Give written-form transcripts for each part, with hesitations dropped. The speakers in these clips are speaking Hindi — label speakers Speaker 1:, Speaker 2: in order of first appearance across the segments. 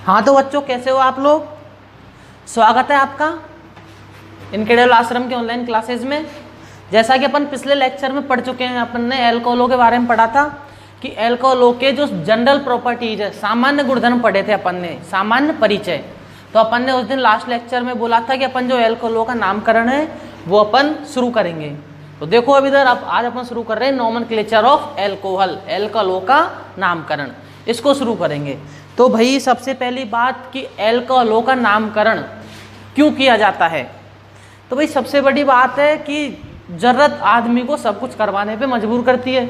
Speaker 1: हाँ तो बच्चों कैसे हो आप लोग? स्वागत है आपका इनक्रेडिबल आश्रम के ऑनलाइन क्लासेस में। जैसा कि अपन पिछले लेक्चर में पढ़ चुके हैं, अपन ने एल्कोहलों के बारे में पढ़ा था कि एल्कोहलों के जो जनरल प्रॉपर्टीज है, सामान्य गुणधर्म पढ़े थे अपन ने, सामान्य परिचय। तो अपन ने उस दिन लास्ट लेक्चर में बोला था कि अपन जो एल्कोहलों का नामकरण है वो अपन शुरू करेंगे। तो देखो अब इधर अब आज अपन शुरू कर रहे हैं नोमेनक्लेचर ऑफ एल्कोहल, एल्कोहलों का नामकरण, इसको शुरू करेंगे। तो भाई सबसे पहली बात कि एल्कोहलों का नामकरण क्यों किया जाता है, तो भाई सबसे बड़ी बात है कि जरूरत आदमी को सब कुछ करवाने पे मजबूर करती है।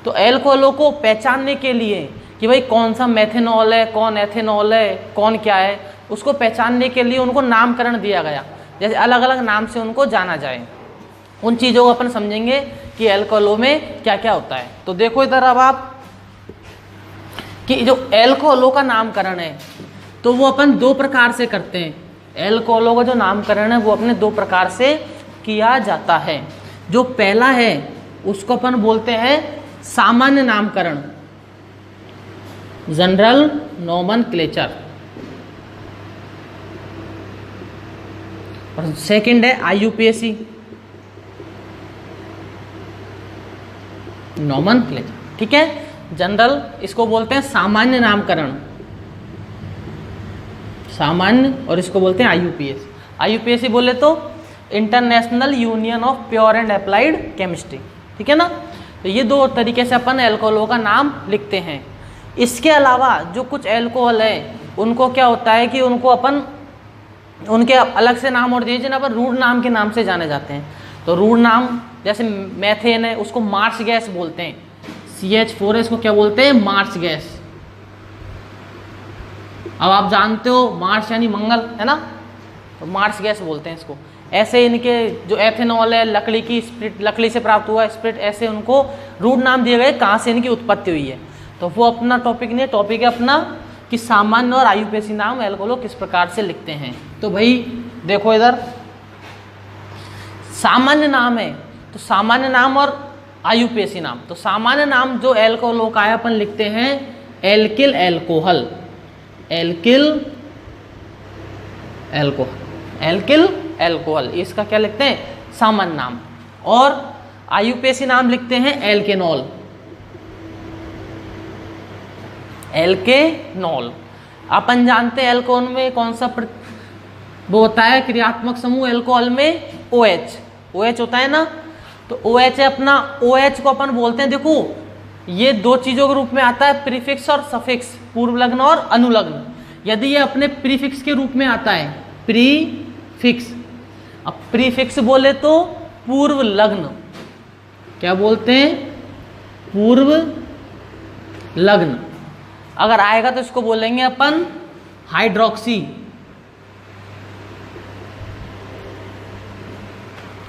Speaker 1: तो एल्कोहलों को पहचानने के लिए कि भाई कौन सा मेथेनॉल है, कौन एथेनॉल है, कौन क्या है, उसको पहचानने के लिए उनको नामकरण दिया गया, जैसे अलग अलग नाम से उनको जाना जाए। उन चीज़ों को अपन समझेंगे कि एल्कोहलों में क्या क्या होता है। तो देखो इधर अब आप कि जो एल्कोहलों का नामकरण है तो वो अपन दो प्रकार से करते हैं। एल्कोहलों का जो नामकरण है वो अपने दो प्रकार से किया जाता है। जो पहला है उसको अपन बोलते हैं सामान्य नामकरण, जनरल नोमेनक्लेचर, और सेकंड है आईयूपीएसी, नोमेनक्लेचर। ठीक है, जनरल इसको बोलते हैं सामान्य नामकरण, सामान्य, और इसको बोलते हैं आईयूपीएसी। आईयूपीएसी बोले तो international union of pure and applied chemistry. ठीक है ना, तो ये दो तरीके से अपन एल्कोहलों का नाम लिखते हैं। इसके अलावा जो कुछ एल्कोहल है उनको क्या होता है कि उनको अपन उनके अलग से नाम और दिए जिन्हें अपन रूढ़ नाम के नाम से जाने जाते हैं। तो रूढ़ नाम जैसे मैथेन है उसको मार्स गैस बोलते हैं, CH4 है इसको क्या बोलते हैं, मार्स गैस। अब आप जानते हो मार्स यानी मंगल है ना, तो मार्स गैस बोलते हैं इसको। ऐसे इनके जो एथेनॉल है लकड़ी की स्प्रिट, लकड़ी से प्राप्त हुआ स्प्रिट, ऐसे उनको रूढ़ नाम दिए गए कहाँ से इनकी उत्पत्ति हुई है। तो वो अपना टॉपिक नहीं है, टॉपिक है अपना कि सामान्य और आईयूपीएसी नाम एल्कोहल किस प्रकार से लिखते हैं। तो भाई देखो इधर सामान्य नाम है तो सामान्य नाम और आईयूपीएसी नाम। तो सामान्य नाम जो एल्कोहलों का है अपन लिखते हैं alkyl alcohol, alkyl alcohol, alkyl alcohol, इसका क्या लिखते हैं सामान्य नाम। और आईयूपीएसी नाम लिखते हैं एल्केनॉल, एल्केनॉल। अपन जानते हैं एल्कोहल में कौन सा वो होता है क्रियात्मक समूह, एल्कोहल में OH, OH होता है ना। तो OH है अपना, OH को अपन बोलते हैं, देखो ये दो चीजों के रूप में आता है, प्रीफिक्स और सफिक्स, पूर्व लग्न और अनुलग्न। यदि ये अपने प्रीफिक्स के रूप में आता है, प्रीफिक्स, अब प्रीफिक्स बोले तो पूर्व लग्न, क्या बोलते हैं पूर्व लग्न। अगर आएगा तो इसको बोलेंगे अपन हाइड्रोक्सी,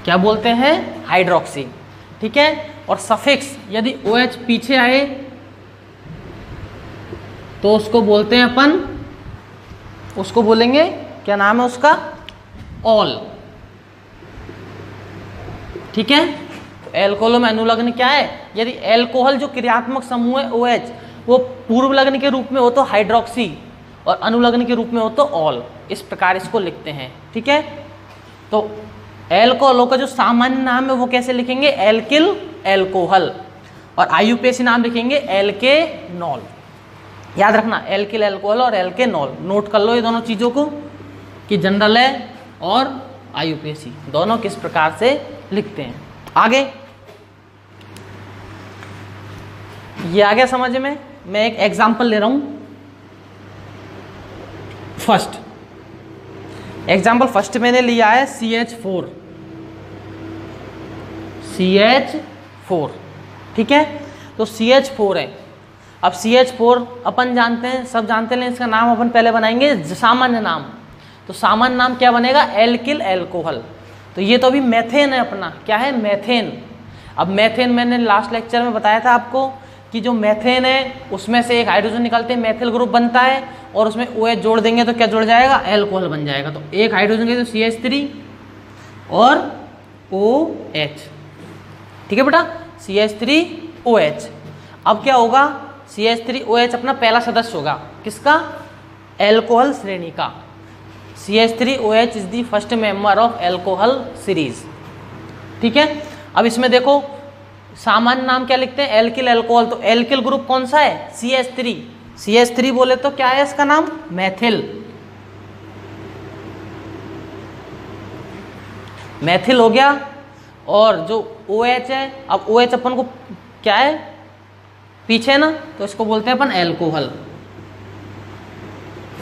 Speaker 1: क्या बोलते हैं हाइड्रोक्सी। ठीक है, और सफिक्स यदि OH पीछे आए तो उसको बोलते हैं अपन, उसको बोलेंगे क्या नाम है उसका, ऑल। ठीक है, तो एल्कोहलों में अनुलग्न क्या है, यदि एल्कोहल जो क्रियात्मक समूह है OH वो पूर्व लग्न के रूप में हो तो हाइड्रोक्सी और अनुलग्न के रूप में हो तो ऑल, इस प्रकार इसको लिखते हैं। ठीक है, तो एल्कोहलों का जो सामान्य नाम है वो कैसे लिखेंगे, एल्किल एल्कोहल, और आईयूपीएसी नाम लिखेंगे एल्केनॉल। याद रखना एल्किल एल्कोहल और एल्केनॉल, नोट कर लो ये दोनों चीज़ों को कि जनरल है और आईयूपीएसी दोनों किस प्रकार से लिखते हैं। आगे ये आ गया समझ में। मैं एक एग्जांपल ले रहा हूं। फर्स्ट एग्जाम्पल फर्स्ट मैंने लिया है CH4, CH4। ठीक है, तो CH4 है। अब CH4 अपन जानते हैं, सब जानते हैं, इसका नाम अपन पहले बनाएंगे सामान्य नाम। तो सामान्य नाम क्या बनेगा, एल्किल एल्कोहल। तो ये तो अभी मेथेन है अपना, क्या है मेथेन। अब मेथेन मैंने लास्ट लेक्चर में बताया था आपको कि जो मेथेन है उसमें से एक हाइड्रोजन निकलते हैं, मेथिल ग्रुप बनता है, और उसमें OH जोड़ देंगे तो क्या जुड़ जाएगा, एल्कोहल बन जाएगा। तो एक हाइड्रोजन के तो CH3 और OH। ठीक है बेटा, CH3OH। अब क्या होगा, CH3OH अपना पहला सदस्य होगा, किसका, एल्कोहल श्रेणी का। CH3OH is the first member of alcohol series. ठीक है, अब इसमें देखो सामान्य नाम क्या लिखते हैं, एल्किल एल्कोहल। तो एल्किल ग्रुप कौन सा है, CH3। CH3 बोले तो क्या है इसका नाम, मैथिल। मैथिल हो गया। और जो OH है, अब OH अपन को क्या है पीछे ना, तो इसको बोलते हैं अपन एल्कोहल,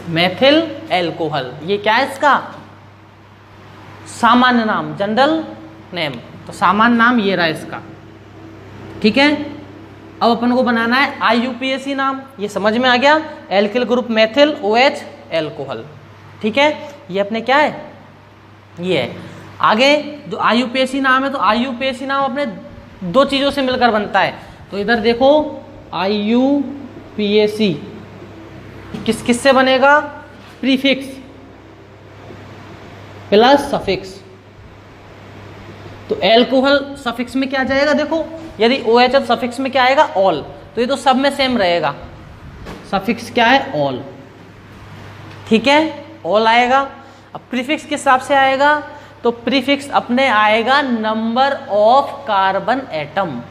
Speaker 1: मैथिल एल्कोहल। ये क्या है इसका सामान्य नाम, जनरल नेम। तो सामान्य नाम ये रहा इसका। ठीक है, अब अपन को बनाना है IUPAC नाम। ये समझ में आ गया, alkyl group Maithil OH alcohol. ठीक है, ये अपने क्या है, ये है। आगे जो IUPAC नाम है, तो IUPAC नाम अपने दो चीज़ों से मिलकर बनता है। तो इधर देखो IUPAC किस किस से बनेगा, प्रीफिक्स प्लस सफिक्स। तो एल्कोहल सफिक्स में क्या जाएगा, देखो यदि OH है सफिक्स में क्या आएगा, ऑल। तो ये तो सब में सेम रहेगा, सफिक्स क्या है, ऑल। ठीक है, ऑल आएगा। अब प्रीफिक्स किस हिसाब से आएगा, तो प्रीफिक्स अपने आएगा number of carbon atom.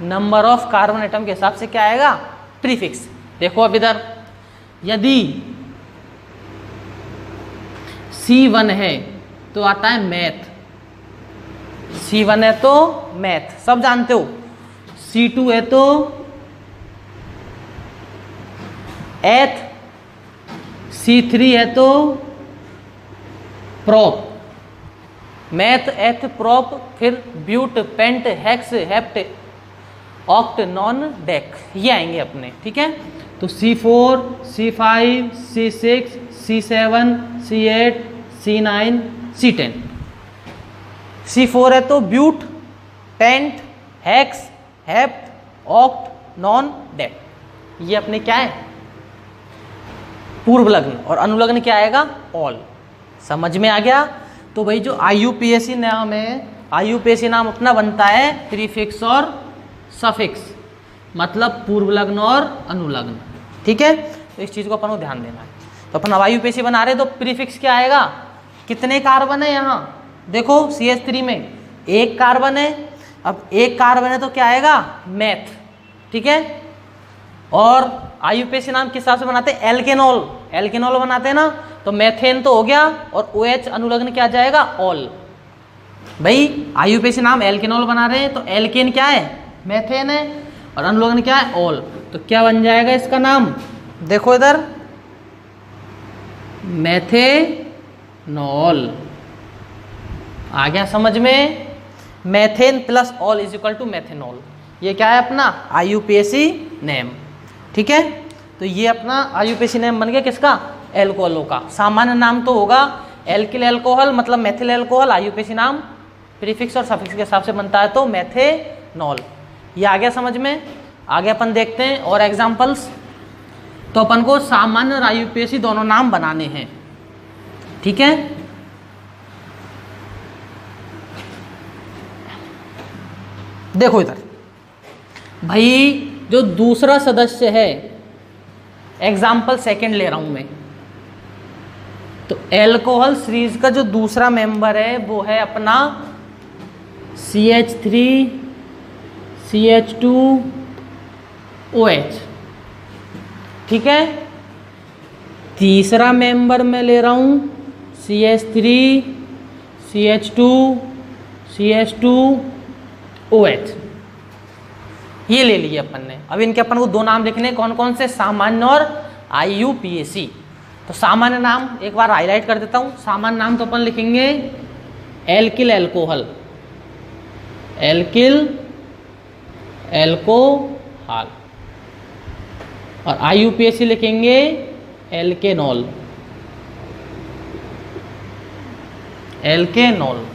Speaker 1: Number of carbon atom के हिसाब से क्या आएगा, प्रीफिक्स। देखो अब इधर यदि C1 है तो आता है मैथ, C1 है तो मैथ, सब जानते हो। C2 है तो एथ, C3 है तो प्रोप, मैथ एथ प्रोप, फिर but pent hex hept oct non dec, ये आएंगे अपने। ठीक है, तो C4 C5 C6 C7 C8 C9 C10। C4 है तो but pent hex hept oct non dec, ये अपने क्या है, पूर्व लग्न। और अनुलग्न क्या आएगा, ऑल। समझ में आ गया। तो भाई जो IUPAC नाम है, IUPAC नाम अपना बनता है प्रीफिक्स और सफिक्स, मतलब पूर्व लग्न और अनुलग्न। ठीक है, तो इस चीज़ को अपन को ध्यान देना है। तो अपन अब IUPAC बना रहे, तो प्रीफिक्स क्या आएगा, कितने कार्बन है यहाँ, देखो CH3 में एक कार्बन है। अब एक कार्बन है तो क्या आएगा, मैथ। ठीक है, और IUPAC नाम किस हिसाब से बनाते हैं, एल्केनॉल। एल्केनॉल बनाते हैं ना, तो मैथेन तो हो गया, और OH अनुलग्न क्या जाएगा, ऑल। भाई IUPAC नाम एल्केनॉल बना रहे हैं, तो एल्केन क्या है, मैथेन है, और अनुलग्न क्या है, ऑल। तो क्या बन जाएगा इसका नाम, देखो इधर मैथेनॉल। आ गया समझ में, methane plus ol is equal to methanol. ये क्या है अपना IUPAC नेम। ठीक है, तो ये अपना IUPAC नेम बन गया किसका, एल्कोहलों का। सामान्य नाम तो होगा एल्किल एल्कोहल, मतलब मैथिल एल्कोहल। IUPAC नाम प्रीफिक्स और सफिक्स के हिसाब से बनता है, तो मैथेनॉल। ये आ गया समझ में। आगे अपन देखते हैं और एग्जाम्पल्स। तो अपन को सामान्य और IUPAC दोनों नाम बनाने हैं। ठीक है, देखो इधर भाई जो दूसरा सदस्य है, एग्जाम्पल सेकंड ले रहा हूं मैं, तो एल्कोहल सीरीज का जो दूसरा मेंबर है वो है अपना CH3 CH2OH। ठीक है, तीसरा मेंबर मैं ले रहा हूं CH3 CH2 CH2OH। ये ले लिए अपन ने। अब इनके अपन को दो नाम लिखने, कौन कौन से, सामान्य और IUPAC। तो सामान्य नाम एक बार हाईलाइट कर देता हूं। सामान्य नाम तो अपन लिखेंगे एल्किल एल्कोहल, एल्किल एल्कोहल, और IUPAC लिखेंगे एल्केनॉल, एल्केनॉल।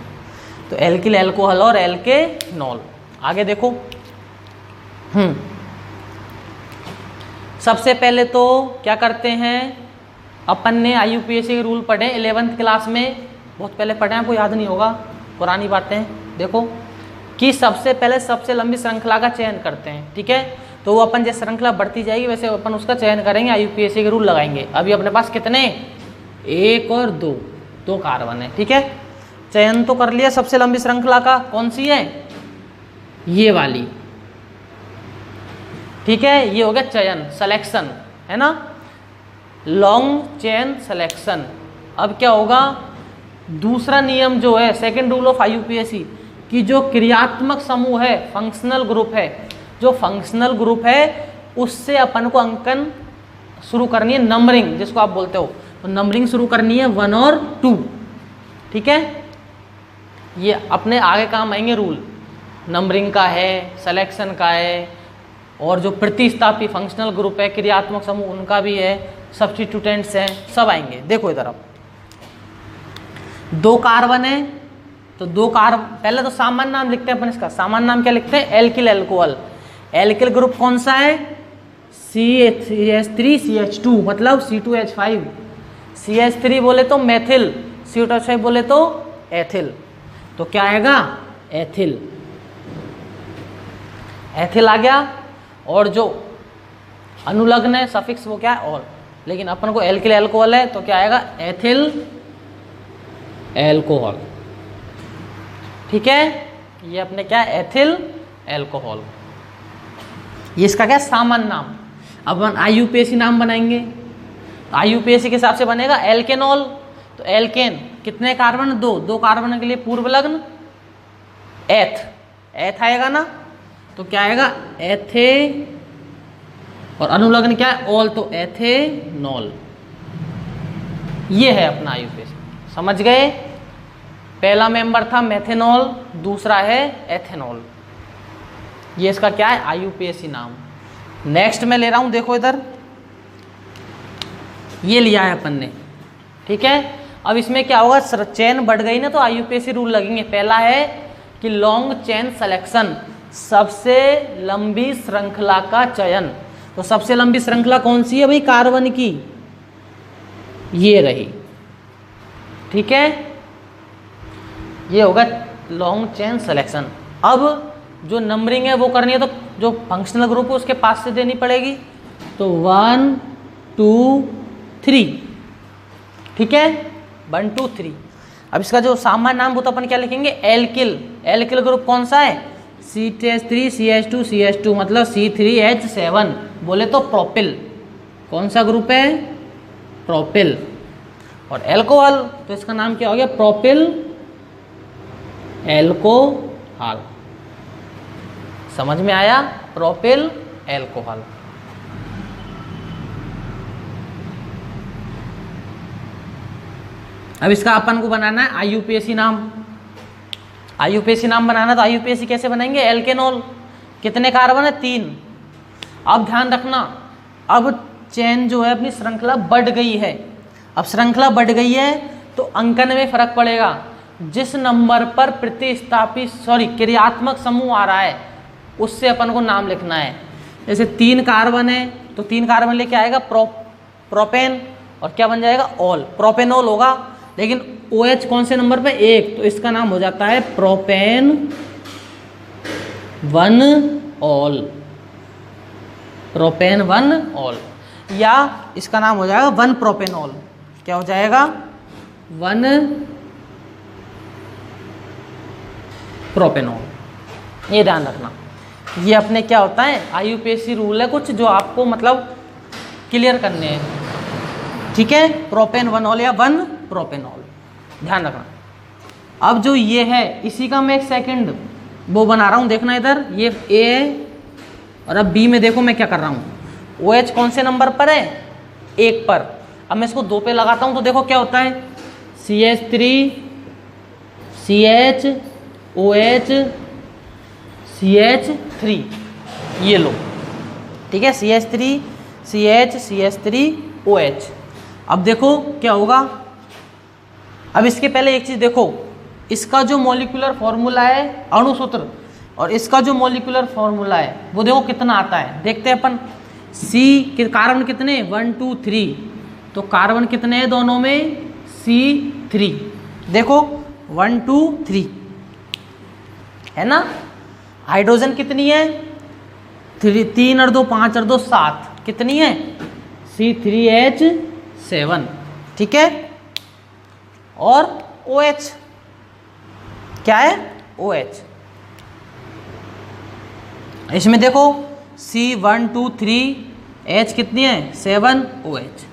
Speaker 1: तो एल्किल एल्कोहल और एल्केनॉल। आगे देखो, सबसे पहले तो क्या करते हैं, अपन ने IUPAC के रूल पढ़े 11th क्लास में, बहुत पहले पढ़े, आपको याद नहीं होगा, पुरानी बातें। देखो कि सबसे पहले सबसे लंबी श्रृंखला का चयन करते हैं। ठीक है, तो वो अपन जैसे श्रृंखला बढ़ती जाएगी वैसे अपन उसका चयन करेंगे, IUPAC के रूल लगाएंगे। अभी अपने पास कितने, 1 और 2 कार्बन है, ठीक है। चयन तो कर लिया सबसे लंबी श्रृंखला का, कौन सी है, ये वाली, ठीक है। ये हो गया चयन, सिलेक्शन, है ना, लॉन्ग चेन सिलेक्शन। अब क्या होगा, दूसरा नियम जो है, सेकंड रूल ऑफ IUPAC कि जो क्रियात्मक समूह है, फंक्शनल ग्रुप है, जो फंक्शनल ग्रुप है उससे अपन को अंकन शुरू करनी है, नंबरिंग जिसको आप बोलते हो, तो नंबरिंग शुरू करनी है 1 और 2, ठीक है। ये अपने आगे काम आएंगे रूल, नंबरिंग का है, सिलेक्शन का है, और जो प्रतिस्थापी फंक्शनल ग्रुप है, क्रियात्मक समूह, उनका भी है, सब्स्टिट्यूटेंट्स हैं, सब आएंगे। देखो इधर अब 2 कार्बन है, तो 2 कार्बन, पहले तो सामान्य नाम लिखते हैं अपन इसका, सामान्य नाम क्या लिखते हैं, एल्किल एल्कोहल। एल्किल ग्रुप कौन सा है, CH3CH2 मतलब C2H5, CH3 बोले तो मेथिल, C2H5 बोले तो एथिल, तो क्या आएगा, एथिल, एथिल आ गया। और जो अनुलग्न है सफिक्स वो क्या है, और, लेकिन अपन को एल्किल एल्कोहल है तो क्या आएगा, एथिल एल्कोहल, ठीक है। ये अपने क्या है, एथिल एल्कोहल, ये इसका क्या सामान्य नाम। अब अपन IUPAC नाम बनाएंगे, तो IUPAC के हिसाब से बनेगा एल्केनॉल, तो एल्केन कितने कार्बन, 2 कार्बन के लिए पूर्व लग्न एथ आएगा ना, तो क्या आएगा, एथे, और अनुलग्न क्या है, ऑल, तो एथेनॉल। ये है अपना IUPAC, समझ गए। पहला मेंबर था मेथेनॉल, दूसरा है एथेनॉल, ये इसका क्या है, IUPAC नाम। नेक्स्ट मैं ले रहा हूं, देखो इधर ये लिया है अपन ने, ठीक है। अब इसमें क्या होगा, चेन बढ़ गई ना तो IUPAC रूल लगेंगे। पहला है कि लॉन्ग चेन सिलेक्शन, सबसे लंबी श्रृंखला का चयन। तो सबसे लंबी श्रृंखला कौन सी है भाई, कार्बन की, ये रही, ठीक है। ये होगा लॉन्ग चेन सिलेक्शन। अब जो नंबरिंग है वो करनी है, तो जो फंक्शनल ग्रुप है उसके पास से देनी पड़ेगी, तो 1 2 3, ठीक है, 1 2 3। अब इसका जो सामान्य नाम वो तो अपन क्या लिखेंगे, एल्किल। एल्किल ग्रुप कौन सा है, CH3CH2CH2 मतलब C3H7 बोले तो प्रोपिल, कौन सा ग्रुप है, प्रोपिल। और एल्कोहल तो इसका नाम क्या हो गया, प्रोपिल एल्कोहल, समझ में आया, प्रोपिल एल्कोहल। अब इसका अपन को बनाना है IUPAC नाम। IUPAC नाम बनाना, तो IUPAC कैसे बनाएंगे, एल्केनॉल, कितने कार्बन है, 3। अब ध्यान रखना, अब चेन जो है अपनी श्रृंखला बढ़ गई है। अब श्रृंखला बढ़ गई है तो अंकन में फर्क पड़ेगा। जिस नंबर पर प्रतिस्थापी क्रियात्मक समूह आ रहा है उससे अपन को नाम लिखना है। जैसे 3 कार्बन है तो 3 कार्बन लेके आएगा प्रोपेन, और क्या बन जाएगा, ऑल, प्रोपेनॉल होगा। लेकिन OH कौन से नंबर पे, 1, तो इसका नाम हो जाता है प्रोपेन 1 ऑल, प्रोपेन 1 ऑल, या इसका नाम हो जाएगा 1 प्रोपेनॉल। क्या हो जाएगा, 1 प्रोपेनॉल। ये ध्यान रखना, ये अपने क्या होता है, IUPAC रूल है कुछ जो आपको मतलब क्लियर करने हैं, ठीक है। प्रोपेन 1 ऑल या 1 प्रोपेनॉल, ध्यान रखना। अब जो ये है इसी का मैं एक सेकंड वो बना रहा हूँ, देखना इधर, ये A है और अब B में देखो मैं क्या कर रहा हूँ। OH कौन से नंबर पर है, 1 पर। अब मैं इसको 2 पे लगाता हूँ तो देखो क्या होता है, CH3 CH OH CH3, ये लो, ठीक है, CH3 CH CH3 OH। अब देखो क्या होगा, अब इसके पहले एक चीज देखो, इसका जो मॉलिक्यूलर फॉर्मूला है अणुसूत्र और इसका जो मॉलिक्यूलर फॉर्मूला है वो देखो कितना आता है, देखते हैं अपन। C के कार्बन कितने, 1 2 3, तो कार्बन कितने हैं दोनों में, C3, देखो 1 2 3 है ना। हाइड्रोजन कितनी है, 3 और 2 5 और 2 7, कितनी है C3H7, ठीक है। और OH क्या है OH, इसमें देखो C123H कितनी है 7OH।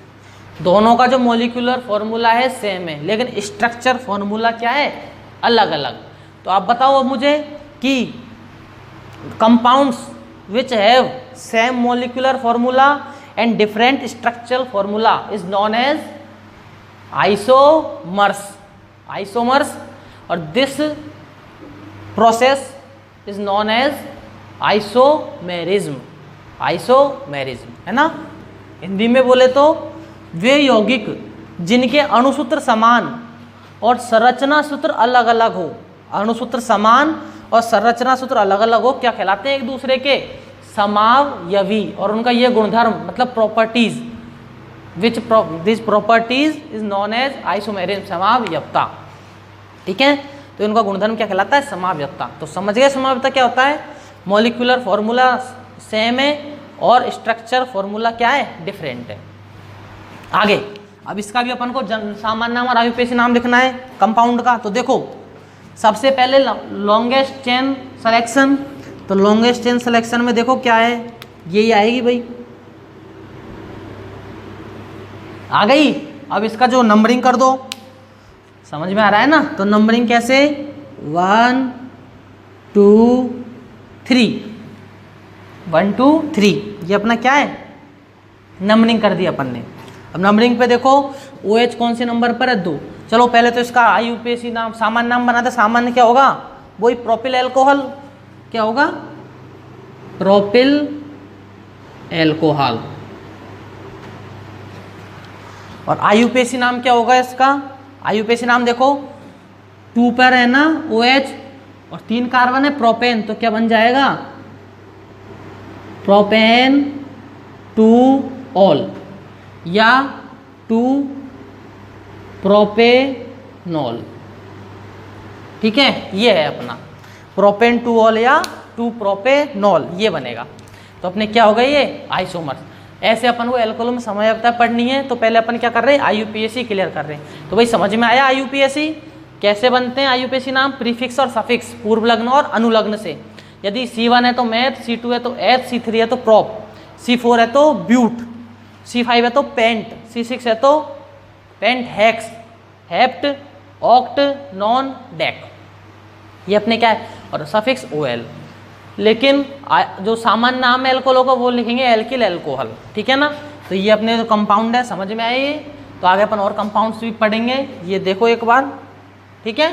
Speaker 1: दोनों का जो मॉलिक्यूलर फॉर्मूला है सेम है, लेकिन स्ट्रक्चर फॉर्मूला क्या है अलग अलग। तो आप बताओ अब मुझे कि compounds which have same molecular formula and different structural formula is known as isomers, और this process is known as isomerism है ना। हिंदी में बोले तो वे यौगिक जिनके अणुसूत्र समान और संरचना सूत्र अलग अलग हो, अणुसूत्र समान और संरचना सूत्र अलग अलग हो, क्या कहलाते हैं एक दूसरे के समावयवी, और उनका ये गुणधर्म मतलब properties which this properties is known as isomerism, समावयवता, ठीक है। तो इनका गुणधर्म क्या कहलाता है समावयवता। तो समझ गए समावयवता क्या होता है, मॉलिक्यूलर फॉर्मूला सेम है और स्ट्रक्चर फॉर्मूला क्या है डिफरेंट है। आगे अब इसका भी अपन को सामान्य नाम और आयुपेशी नाम लिखना है कंपाउंड का। तो देखो सबसे पहले लॉन्गेस्ट चेन सिलेक्शन, तो लॉन्गेस्ट चेन सिलेक्शन में देखो क्या है, यही आएगी भाई, आ गई। अब इसका जो नंबरिंग कर दो, समझ में आ रहा है ना। तो नंबरिंग कैसे 1 2 3 1 2 3, ये अपना क्या है नंबरिंग कर दी अपन ने। अब नंबरिंग पे देखो OH कौन से नंबर पर है 2। चलो पहले तो इसका आयुपेशी नाम सामान्य नाम बनाते। सामान्य क्या होगा वही प्रोपिल एल्कोहल, क्या होगा प्रोपिल एल्कोहल। और आयुपेशी नाम क्या होगा इसका, आयुपेशी नाम देखो 2 पर है ना OH और 3 कार्बन है प्रोपेन, तो क्या बन जाएगा प्रोपेन 2 ऑल या 2 प्रोपेनॉल, ठीक है। ये है अपना प्रोपेन 2 ऑल या 2 प्रोपेनॉल, ये बनेगा। तो अपने क्या हो गए ये आइसोमर्स। ऐसे अपन को एल्कोहल में समयवता पढ़नी है, तो पहले अपन क्या कर रहे हैं आयुपीएसी क्लियर कर रहे हैं। तो भाई समझ में आया आयुपीएसी कैसे बनते हैं। आयुपीएसी नाम प्रीफिक्स और सफिक्स पूर्व लग्न और अनुलग्न से, यदि C1 है तो मैथ, C2 है तो एथ, C3 है तो प्रॉप, C4 है तो ब्यूट, C5 है तो पेंट, C6 है तो paint hex, hept, oct, non, dec, ये अपने क्या है। और सफिक्स OL। लेकिन जो सामान्य नाम है एल्कोहल का वो लिखेंगे एल्किल एल्कोहल, ठीक है ना। तो ये अपने जो कंपाउंड है समझ में आए ये। तो आगे अपन और कंपाउंड्स भी पढ़ेंगे, ये देखो एक बार, ठीक है।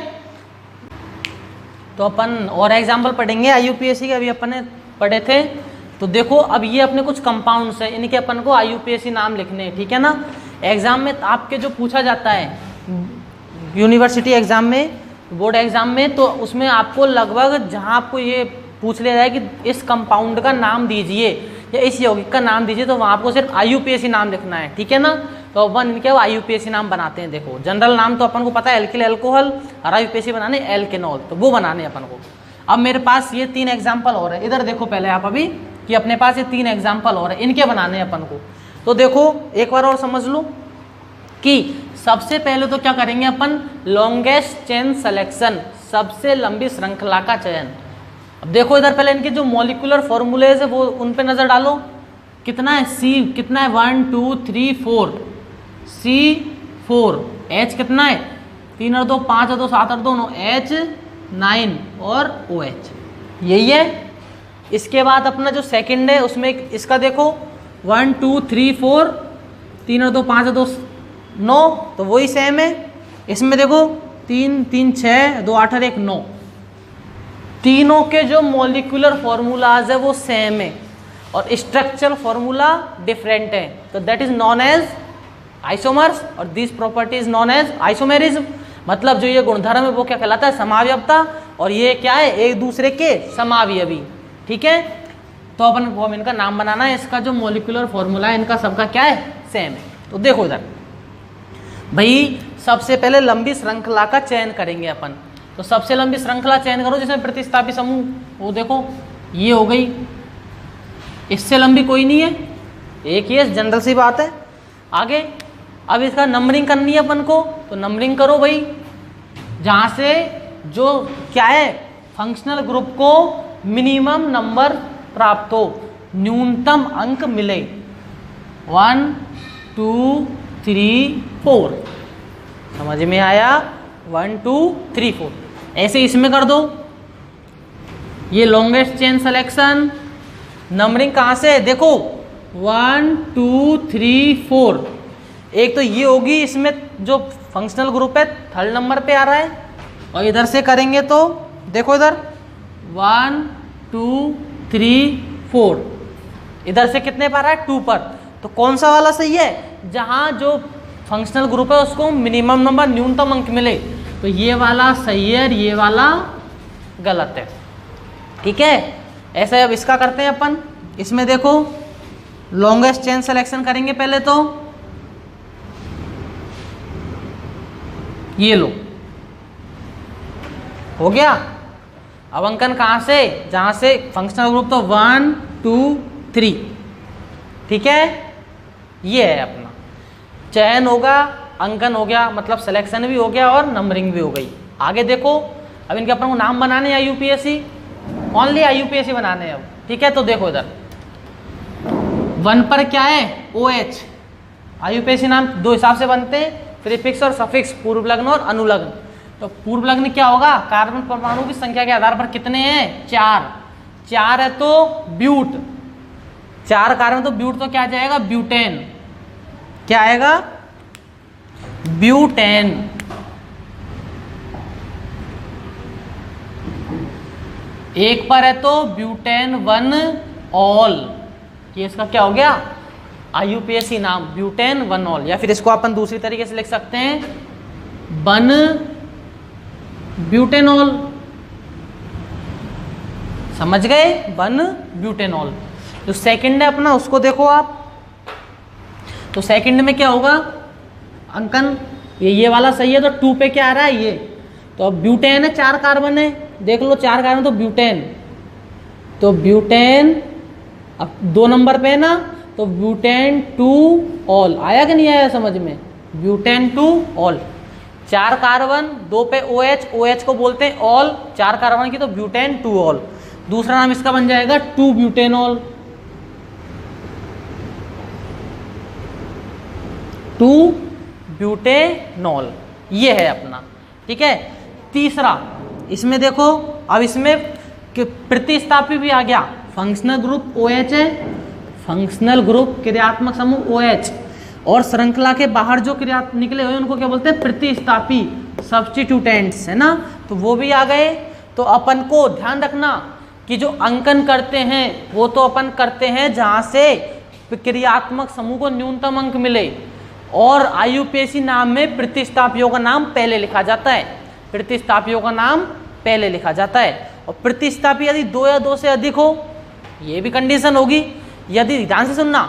Speaker 1: तो अपन और एग्जाम्पल पढ़ेंगे आयुपीएसी के, अभी अपन ने पढ़े थे। तो देखो अब ये अपने कुछ कंपाउंड्स हैं, इनके अपन को आयुपीएसी नाम लिखने हैं, ठीक है ना। एग्जाम में आपके जो पूछा जाता है यूनिवर्सिटी एग्जाम में, बोर्ड एग्जाम में, तो उसमें आपको लगभग जहाँ आपको ये पूछ लिया जाए कि इस कंपाउंड का नाम दीजिए या इस यौगिक का नाम दीजिए, तो वहाँ आपको सिर्फ आयुपीएसी नाम लिखना है, ठीक है ना। तो अपन इनके आयुपीएसी नाम बनाते हैं। देखो जनरल नाम तो अपन को पता है एल्किल एल्कोहल, और आयुपीएसी बनाने एल्केनॉल, तो वो बनाने अपन को। अब मेरे पास ये 3 एग्जाम्पल और है, इधर देखो पहले आप अभी कि अपने पास ये 3 एग्जाम्पल और है, इनके बनाने अपन को। तो देखो एक बार और समझ लो कि सबसे पहले तो क्या करेंगे अपन लॉन्गेस्ट चेन सिलेक्शन, सबसे लंबी श्रृंखला का चयन। अब देखो इधर पहले इनके जो मॉलिक्यूलर फॉर्मूलेज है वो उन पे नजर डालो, कितना है C कितना है 1 2 3 4, C4, H कितना है 3 और 2 5 और 2 7 और 2 9, H 9 और OH, यही है। इसके बाद अपना जो सेकंड है उसमें इसका देखो 1 2 3 4, 3 और 2 5 और 2 9, तो वही सेम है। इसमें देखो 3 3 6 2 8 और 1 9, तीनों के जो मॉलिक्यूलर फॉर्मूलाज है वो सेम है और स्ट्रक्चरल फॉर्मूला डिफरेंट है, तो that is known as isomers और this property is known as isomerism. मतलब जो ये गुणधर्म है वो क्या कहलाता है समावयवता, और ये क्या है एक दूसरे के समावयवी, ठीक है। तो अपन को हम इनका नाम बनाना है, इसका जो मॉलिक्यूलर फॉर्मूला है इनका सबका क्या है सेम है। तो देखो इधर भाई सबसे पहले लंबी श्रृंखला का चयन करेंगे अपन। तो सबसे लंबी श्रृंखला चयन करो जिसमें प्रतिस्थापी समूह, वो देखो ये हो गई इससे लंबी कोई नहीं है, एक ही है, जनरल सी बात है। आगे अब इसका नंबरिंग करनी है अपन को, तो नंबरिंग करो भाई, जहाँ से जो क्या है फंक्शनल ग्रुप को मिनिमम नंबर प्राप्त हो, न्यूनतम अंक मिले। 1 2 3 4, समझ में आया? 1 2 3 4 ऐसे इसमें कर दो। ये लॉन्गेस्ट चेन सिलेक्शन नंबरिंग कहाँ से देखो 1 2 3 4, एक तो ये होगी, इसमें जो फंक्शनल ग्रुप है थर्ड नंबर पे आ रहा है, और इधर से करेंगे तो देखो इधर 1 2 3 4, इधर से कितने पर आ रहा है 2 पर। तो कौन सा वाला सही है? जहाँ जो फंक्शनल ग्रुप है उसको मिनिमम नंबर न्यूनतम अंक मिले, तो ये वाला सही है, ये वाला गलत है। ठीक है, ऐसे अब इसका करते हैं अपन। इसमें देखो लॉन्गेस्ट चेन सिलेक्शन करेंगे पहले, तो ये लो हो गया। अब अंकन कहाँ से? जहाँ से फंक्शनल ग्रुप तो 1 2 3, ठीक है, ये है अपना चयन होगा, अंकन हो गया, मतलब सिलेक्शन भी हो गया और नंबरिंग भी हो गई। आगे देखो, अब इनके अपन को नाम बनाने हैं IUPAC, ओनली IUPAC बनाने हैं अब। ठीक है, तो देखो इधर 1 पर क्या है OH, IUPAC नाम दो हिसाब से बनते हैं, प्रीफिक्स और सफिक्स, पूर्व लग्न और अनुलग्न। तो पूर्व लग्न क्या होगा? कार्बन परमाणु की संख्या के आधार पर कितने हैं? 4 है तो ब्यूट, 4 कार्बन तो ब्यूट, तो क्या आ जाएगा ब्यूटेन, क्या आएगा ब्यूटेन। एक पर है तो ब्यूटेन 1 ऑल, ये इसका क्या हो गया IUPAC नाम, ब्यूटेन 1 ऑल। या फिर इसको अपन दूसरी तरीके से लिख सकते हैं 1 ब्यूटेनॉल, समझ गए, 1 ब्यूटेनॉल। जो सेकंड है अपना उसको देखो आप, तो सेकंड में क्या होगा अंकन, ये वाला सही है, तो 2 पे क्या आ रहा है ये, तो अब ब्यूटेन है, 4 कार्बन है, देख लो 4 कार्बन तो ब्यूटेन, तो ब्यूटेन अब 2 नंबर पे है ना, तो ब्यूटेन 2 ऑल, आया कि नहीं आया समझ में? ब्यूटेन 2 ऑल, 4 कार्बन 2 पे OH को बोलते हैं ऑल, 4 कार्बन की, तो ब्यूटेन 2 ऑल। दूसरा नाम इसका बन जाएगा 2 ब्यूटेनॉल, 2 ब्यूटेनॉल, ये है अपना। ठीक है, तीसरा इसमें देखो, अब इसमें प्रतिस्थापी भी आ गया, फंक्शनल ग्रुप OH है, फंक्शनल ग्रुप क्रियात्मक समूह OH, और श्रृंखला के बाहर जो क्रिया निकले हुए उनको क्या बोलते हैं? प्रतिस्थापी, सब्स्टिट्यूटेंट्स, है ना, तो वो भी आ गए। तो अपन को ध्यान रखना कि जो अंकन करते हैं वो तो अपन करते हैं जहाँ से क्रियात्मक समूह को न्यूनतम अंक मिले, और IUPAC नाम में प्रतिस्थापियों का नाम पहले लिखा जाता है, प्रतिस्थापियों का नाम पहले लिखा जाता है। और प्रतिस्थापी यदि 2 या 2 से अधिक हो, ये भी कंडीशन होगी, यदि ध्यान से सुनना,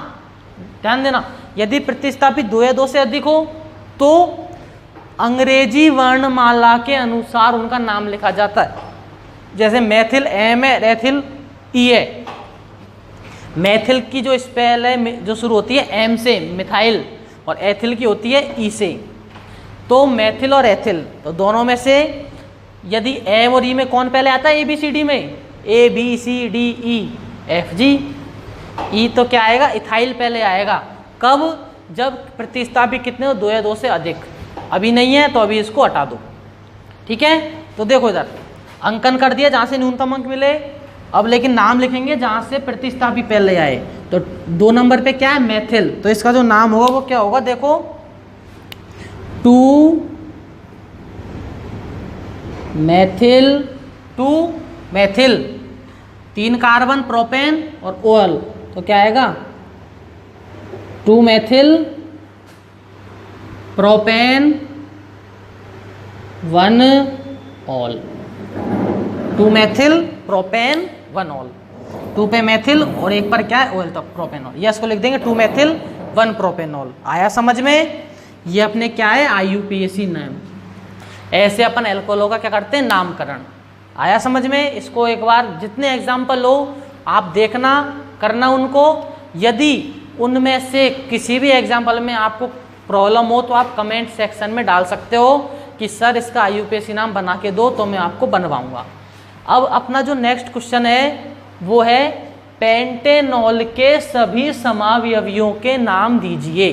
Speaker 1: ध्यान देना, यदि प्रतिस्थापी 2 या 2 से अधिक हो तो अंग्रेजी वर्णमाला के अनुसार उनका नाम लिखा जाता है। जैसे मैथिल M है, एथिल E है, मैथिल की जो स्पेल है जो शुरू होती है M से मिथाइल, और एथिल की होती है E से, तो मैथिल और एथिल, तो दोनों में से यदि M और E में कौन पहले आता है? ABCD में ABCDEFG, E तो क्या आएगा? इथाइल पहले आएगा। कब? जब प्रतिस्थापी कितने हो? 2 या 2 से अधिक। अभी नहीं है तो अभी इसको हटा दो। ठीक है, तो देखो इधर अंकन कर दिया जहाँ से न्यूनतम अंक मिले, अब लेकिन नाम लिखेंगे जहाँ से प्रतिस्थापी पहले आए। तो 2 नंबर पे क्या है? मैथिल, तो इसका जो नाम होगा वो क्या होगा? देखो 2 मैथिल, 2 मैथिल, 3 कार्बन प्रोपेन और OL, तो क्या आएगा? 2 Maithil propane 1 all, 2 Maithil propane 1 all, 2 पे मैथिल और एक पर क्या है? OL, तो प्रोपेनॉल। ये इसको लिख देंगे 2 मैथिल 1 प्रोपेनॉल। आया समझ में? ये अपने क्या है? IUPAC नाम। ऐसे अपन एल्कोहलों का क्या करते हैं? नामकरण। आया समझ में? इसको एक बार जितने एग्जाम्पल हो आप देखना, करना उनको। यदि उनमें से किसी भी एग्जाम्पल में आपको प्रॉब्लम हो तो आप कमेंट सेक्शन में डाल सकते हो कि सर इसका IUPAC नाम बना के दो, तो मैं आपको बनवाऊंगा। अब अपना जो नेक्स्ट क्वेश्चन है वो है पेंटेनॉल के सभी समावयवियों के नाम दीजिए।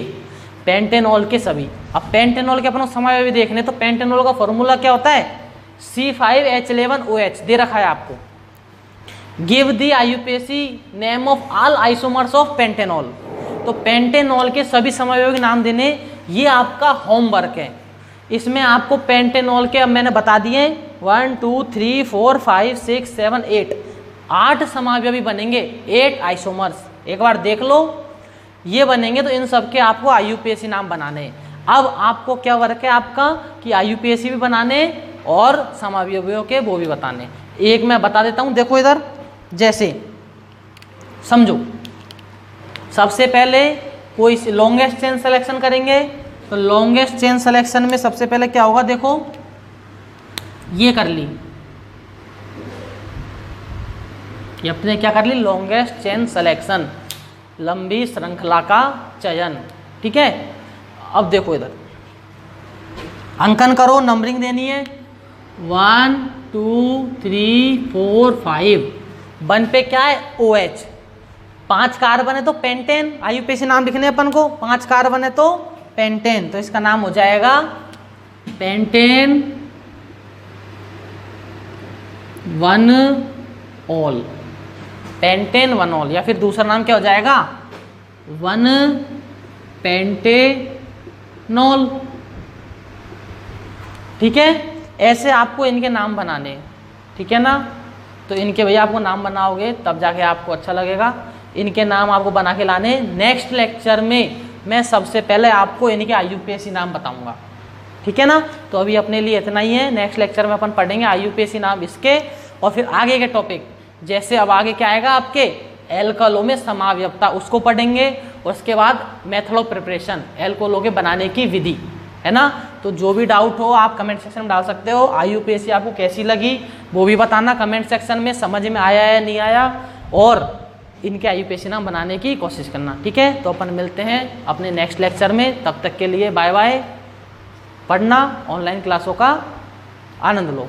Speaker 1: पेंटेनॉल के सभी, अब पेंटेनॉल के अपना समावयवी देखने तो पेंटेनॉल का फॉर्मूला क्या होता है, C5H11OH दे रखा है आपको। Give the IUPAC name of all isomers of pentanol. तो पेंटेनॉल के सभी समावयवी नाम देने, ये आपका होमवर्क है। इसमें आपको पेंटेनॉल के, अब मैंने बता दिए 1 2 3 4 5 6 7 8 8 समावयवी बनेंगे, 8 आइसोमर्स। एक बार देख लो, ये बनेंगे तो इन सब के आपको IUPAC नाम बनाने हैं। अब आपको क्या वर्क है आपका कि IUPAC भी बनाने और समावयवियों के वो भी बताने। एक मैं बता देता हूँ, देखो इधर, जैसे समझो, सबसे पहले कोई लॉन्गेस्ट चेन सिलेक्शन करेंगे तो लॉन्गेस्ट चेन सिलेक्शन में सबसे पहले क्या होगा, देखो ये कर ली, ये अपने क्या कर ली, लॉन्गेस्ट चेन सिलेक्शन, लंबी श्रृंखला का चयन। ठीक है, अब देखो इधर अंकन करो, नंबरिंग देनी है 1 2 3 4 5। 1 पे क्या है OH, 5 कार्बन है तो पेंटेन, IUPAC नाम लिखने अपन को, 5 कार्बन है तो पेंटेन, तो इसका नाम हो जाएगा पेंटेन 1-ऑल, पेंटेन 1-ऑल। या फिर दूसरा नाम क्या हो जाएगा 1-पेंटेनॉल। ठीक है, ऐसे आपको इनके नाम बनाने, ठीक है ना। तो इनके भैया आपको नाम बनाओगे तब जाके आपको अच्छा लगेगा। इनके नाम आपको बना के लाने। नेक्स्ट लेक्चर में मैं सबसे पहले आपको इनके IUPAC नाम बताऊंगा, ठीक है ना। तो अभी अपने लिए इतना ही है, नेक्स्ट लेक्चर में अपन पढ़ेंगे IUPAC नाम इसके, और फिर आगे के टॉपिक, जैसे अब आगे क्या आएगा आपके एल्कोहलों में समावयवता, उसको पढ़ेंगे। और उसके बाद मेथड ऑफ प्रिपरेशन, एल्कोहलों के बनाने की विधि, है ना। तो जो भी डाउट हो आप कमेंट सेक्शन में डाल सकते हो। IUPAC आपको कैसी लगी वो भी बताना कमेंट सेक्शन में, समझ में आया या नहीं आया, और इनके IUPAC नाम बनाने की कोशिश करना, ठीक है। तो अपन मिलते हैं अपने नेक्स्ट लेक्चर में, तब तक के लिए बाय बाय। पढ़ना, ऑनलाइन क्लासों का आनंद लो।